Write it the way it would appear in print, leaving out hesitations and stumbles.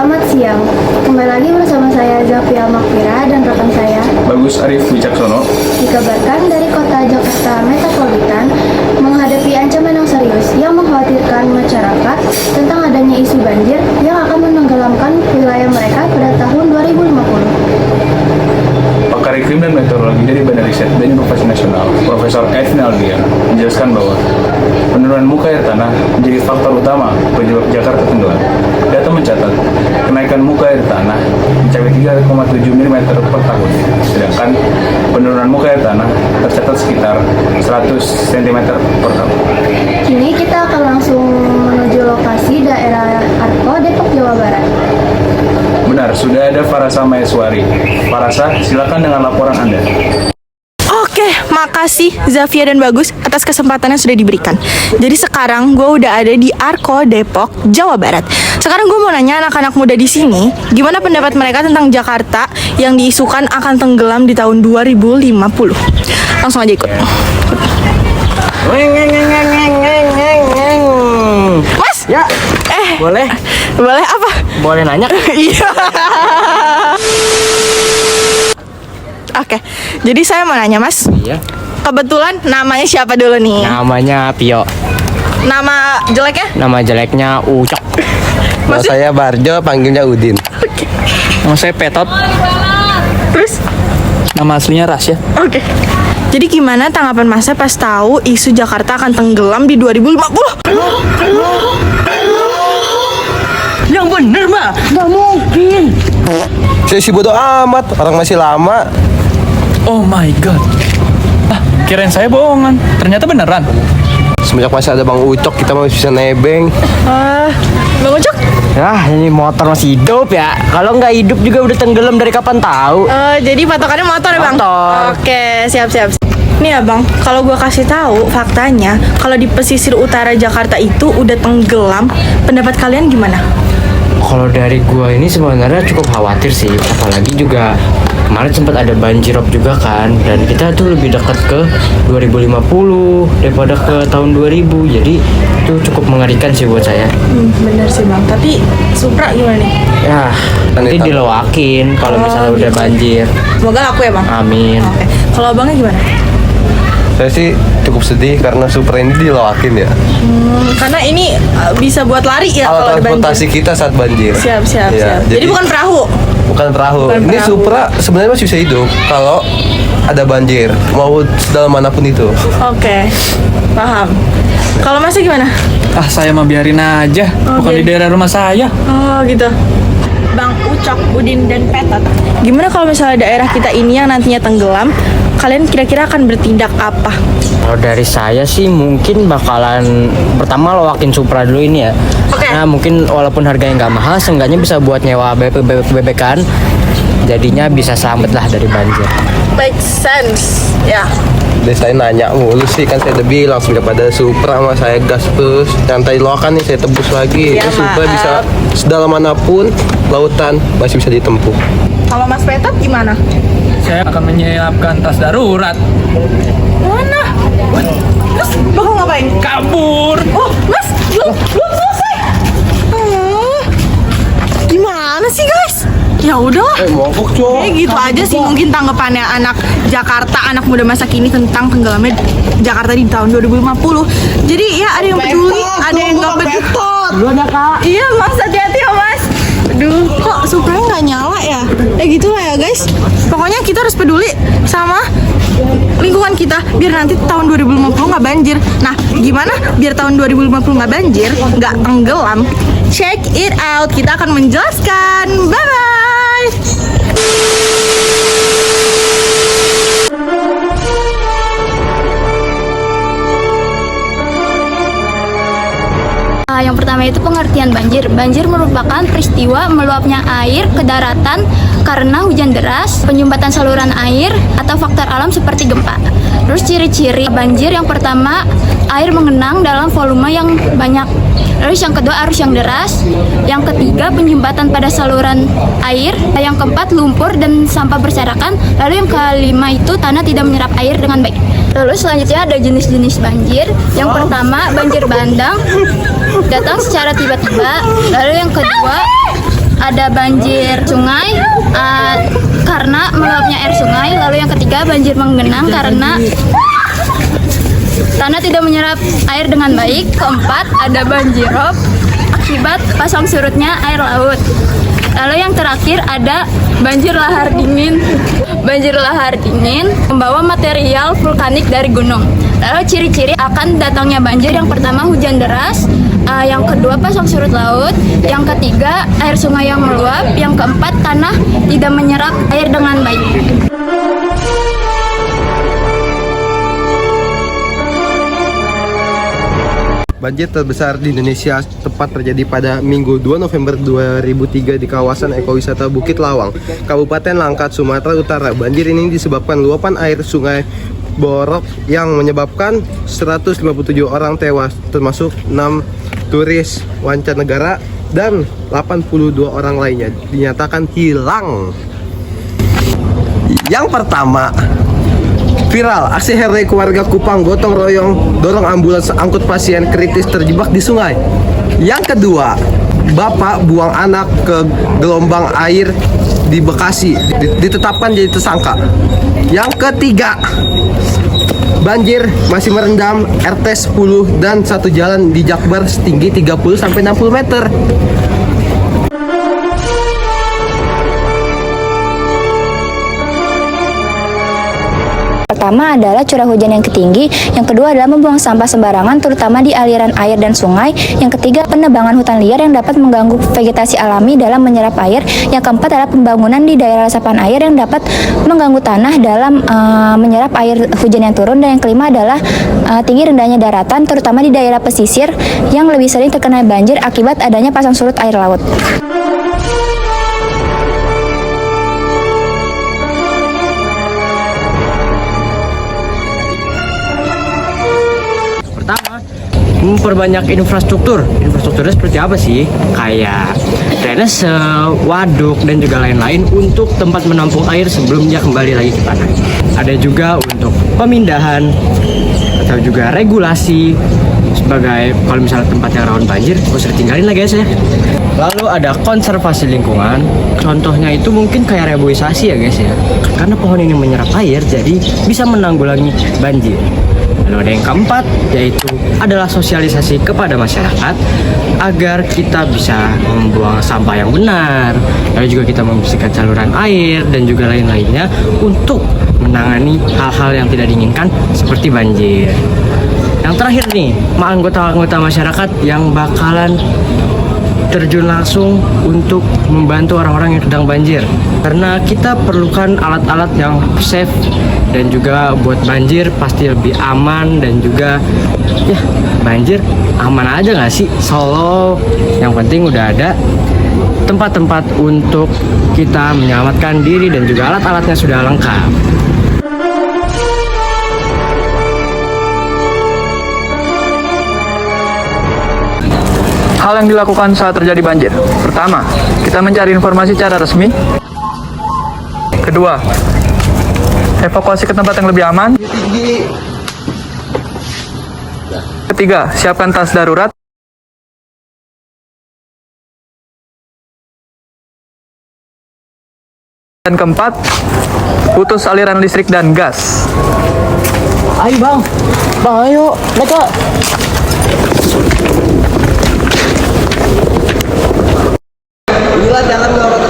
Selamat siang, kembali lagi bersama saya Zafia Makfira dan rekan saya Bagus Arif Wicaksono. dikabarkan dari kota Jakarta Metropolitan menghadapi ancaman yang serius yang mengkhawatirkan masyarakat tentang adanya isu banjir yang akan menenggelamkan wilayah mereka pada tahun 2050. Pakar iklim dan meteorologi dari Badan Riset dan Inovasi Nasional, Profesor Edwin Aldian, menjelaskan bahwa penurunan muka air tanah menjadi faktor utama penyebab Jakarta tenggelam. Data mencatat kenaikan muka air tanah mencapai 3,7 mm per tahun, sedangkan penurunan muka air tanah tercatat sekitar 100 cm per tahun. Kini kita akan langsung menuju lokasi daerah Arko, Depok, Jawa Barat. Benar, sudah ada Farasa Maheswari. Farasa, silakan dengan laporan Anda. Oke, makasih Zafia dan Bagus atas kesempatan yang sudah diberikan. Jadi sekarang gue udah ada di Arko, Depok, Jawa Barat. Sekarang gue mau nanya anak-anak muda di sini, gimana pendapat mereka tentang Jakarta yang diisukan akan tenggelam di tahun 2050. Langsung aja ikut. Mas? Ya, boleh? Boleh apa? Boleh nanya? Iya. Oke, jadi saya mau nanya Mas. Iya. Kebetulan namanya siapa dulu nih? Namanya Pio. Nama jeleknya? Nama jeleknya Ucok. Nama saya Barjo, panggilnya Udin. Nama saya Petot. Terus? Nama aslinya Rasya. Oke. Jadi gimana tanggapan Mas pas tahu isu Jakarta akan tenggelam di 2050? Yang bener mah, nggak mungkin. Saya sih bodo amat, orang masih lama. Oh my god. Kirain saya bohongan. Ternyata beneran. Semenjak masih ada Bang Ucok, kita masih bisa nebeng. Bang Ucok? Ya, ini motor masih hidup ya. Kalau nggak hidup juga udah tenggelam dari kapan tahu. Jadi patokannya motor ya Bang? Motor. Oke, siap-siap. Nih ya Bang, kalau gua kasih tahu faktanya, kalau di pesisir utara Jakarta itu udah tenggelam, pendapat kalian gimana? Kalau dari gua ini sebenarnya cukup khawatir sih, apalagi juga kemarin sempat ada banjirop juga kan, dan kita tuh lebih dekat ke 2050 daripada ke tahun 2000, jadi itu cukup mengerikan sih buat saya. Bener sih Bang, tapi Supra gimana nih? Ya, nanti dilewakin kalau misalnya udah banjir. Semoga laku ya Bang? Amin. Oke, kalau Abangnya gimana? Saya sih cukup sedih karena Supra ini dilewakin ya. Karena ini bisa buat lari ya Alat kalau ada transportasi banjir. kita saat banjir. Siap. Ya, Jadi bukan perahu? bukan perahu. Bukan Ini perahu. Supra sebenarnya masih bisa hidup kalau ada banjir, mau sedalam manapun itu. Oke, paham. Kalau Masnya gimana? Saya mah biarin aja. Bukan di daerah rumah saya. Oh gitu. Bang Ucok, Udin, dan Petot. Gimana kalau misalnya daerah kita ini yang nantinya tenggelam, kalian kira-kira akan bertindak apa? Kalau dari saya sih mungkin bakalan pertama lewakin Supra dulu ini ya. Oke. Nah mungkin walaupun harganya nggak mahal, seenggaknya bisa buat nyewa bebek-bebekan. Jadinya bisa selamat lah dari banjir. Make sense. Ya. Jadi saya nanya mulu sih, kan saya udah bilang daripada Supra sama saya gas terus. Yang tadi loakan nih saya tebus lagi. Ya, Itu Supra maaf. bisa sedalam manapun lautan masih bisa ditempuh. Kalau Mas Petot gimana? Saya akan menyiapkan tas darurat. Mana? Terus bakal ngapain? Kabur. Oh, Mas, belum selesai. Gimana sih guys? Ya udah. Mogok cowok. Kayak gitu aja sih mungkin tanggapannya anak Jakarta, anak muda masa kini tentang tenggelamnya Jakarta di tahun 2050. Jadi ya ada yang peduli, ada yang nggak peduli. Lu ada kak? Iya Mas, hati-hati ya Mas. Aduh, kok Supranya nggak nyala ya? Gitu lah ya guys. Pokoknya kita harus peduli sama lingkungan kita biar nanti tahun 2050 nggak banjir. Nah, gimana biar tahun 2050 nggak banjir, nggak tenggelam? Check it out. Kita akan menjelaskan. Bye bye. Yang pertama itu pengertian banjir. Banjir merupakan peristiwa meluapnya air ke daratan karena hujan deras, penyumbatan saluran air, atau faktor alam seperti gempa. Terus ciri-ciri banjir yang pertama, air mengenang dalam volume yang banyak. Terus yang kedua, arus yang deras. Yang ketiga, penyumbatan pada saluran air. Yang keempat, lumpur dan sampah berserakan. Lalu yang kelima itu tanah tidak menyerap air dengan baik. Lalu selanjutnya ada jenis-jenis banjir. Yang pertama, banjir bandang, datang secara tiba-tiba. Lalu yang kedua, ada banjir sungai karena meluapnya air sungai. Lalu yang ketiga banjir menggenang karena tanah tidak menyerap air dengan baik. Keempat ada banjir rob akibat pasang surutnya air laut. Lalu yang terakhir ada banjir lahar dingin. Banjir lahar dingin membawa material vulkanik dari gunung. Lalu ciri-ciri akan datangnya banjir, yang pertama hujan deras, yang kedua pasang surut laut, yang ketiga air sungai yang meluap, yang keempat tanah tidak menyerap air dengan baik. Banjir terbesar di Indonesia tepat terjadi pada Minggu 2 November 2003 di kawasan ekowisata Bukit Lawang, Kabupaten Langkat, Sumatera Utara. Banjir ini disebabkan luapan air sungai Borok yang menyebabkan 157 orang tewas, termasuk 6 turis mancanegara dan 82 orang lainnya dinyatakan hilang. Yang pertama, viral aksi heroik warga Kupang gotong royong dorong ambulans angkut pasien kritis terjebak di sungai. Yang kedua, bapak buang anak ke gelombang air di Bekasi ditetapkan jadi tersangka. Yang ketiga, banjir masih merendam RT 10 dan satu jalan di Jakbar setinggi 30 sampai 60 meter. Pertama adalah curah hujan yang tinggi, yang kedua adalah membuang sampah sembarangan terutama di aliran air dan sungai, yang ketiga penebangan hutan liar yang dapat mengganggu vegetasi alami dalam menyerap air, yang keempat adalah pembangunan di daerah resapan air yang dapat mengganggu tanah dalam menyerap air hujan yang turun, dan yang kelima adalah tinggi rendahnya daratan terutama di daerah pesisir yang lebih sering terkena banjir akibat adanya pasang surut air laut. Pertama, memperbanyak infrastruktur. Infrastrukturnya seperti apa sih? Kayak drainase, waduk, dan juga lain-lain untuk tempat menampung air sebelumnya kembali lagi ke tanah. Ada juga untuk pemindahan atau juga regulasi sebagai kalau misalnya tempat yang rawan banjir, gak usah ditinggalin lah guys ya. Lalu ada konservasi lingkungan. Contohnya itu mungkin kayak reboisasi ya guys ya. Karena pohon ini menyerap air, jadi bisa menanggulangi banjir. Lalu ada yang keempat, yaitu adalah sosialisasi kepada masyarakat agar kita bisa membuang sampah yang benar. Lalu juga kita membersihkan saluran air dan juga lain-lainnya untuk menangani hal-hal yang tidak diinginkan seperti banjir. Yang terakhir nih, anggota-anggota masyarakat yang bakalan terjun langsung untuk membantu orang-orang yang sedang banjir, karena kita perlukan alat-alat yang safe dan juga buat banjir pasti lebih aman, dan juga ya banjir aman aja nggak sih. Solo yang penting udah ada tempat-tempat untuk kita menyelamatkan diri dan juga alat-alatnya sudah lengkap. Hal yang dilakukan saat terjadi banjir. Pertama, kita mencari informasi secara resmi. Kedua, evakuasi ke tempat yang lebih aman. Ketiga, siapkan tas darurat. Dan keempat, putus aliran listrik dan gas. Ayo bang, ayo mereka. Inilah jalan melewati